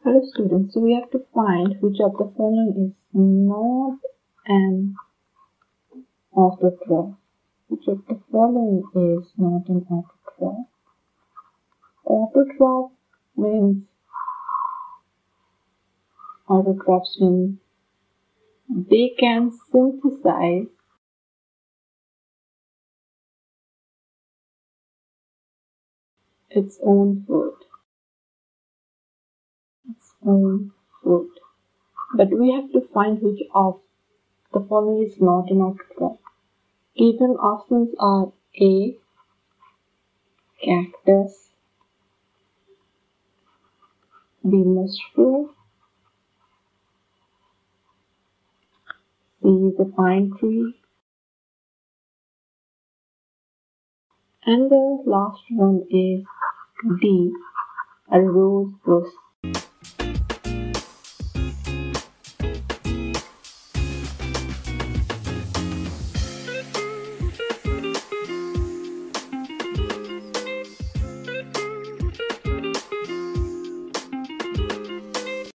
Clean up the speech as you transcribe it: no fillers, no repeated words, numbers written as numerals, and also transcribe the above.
Hello students, so we have to find which of the following is not an autotroph. Which of the following is not an autotroph? Autotroph means autotrophs mean they can synthesize its own food. But we have to find which of the following is not an autotroph. Given options are A. Cactus, B. mushroom, C is a pine tree, and the last one is D, a rose bush.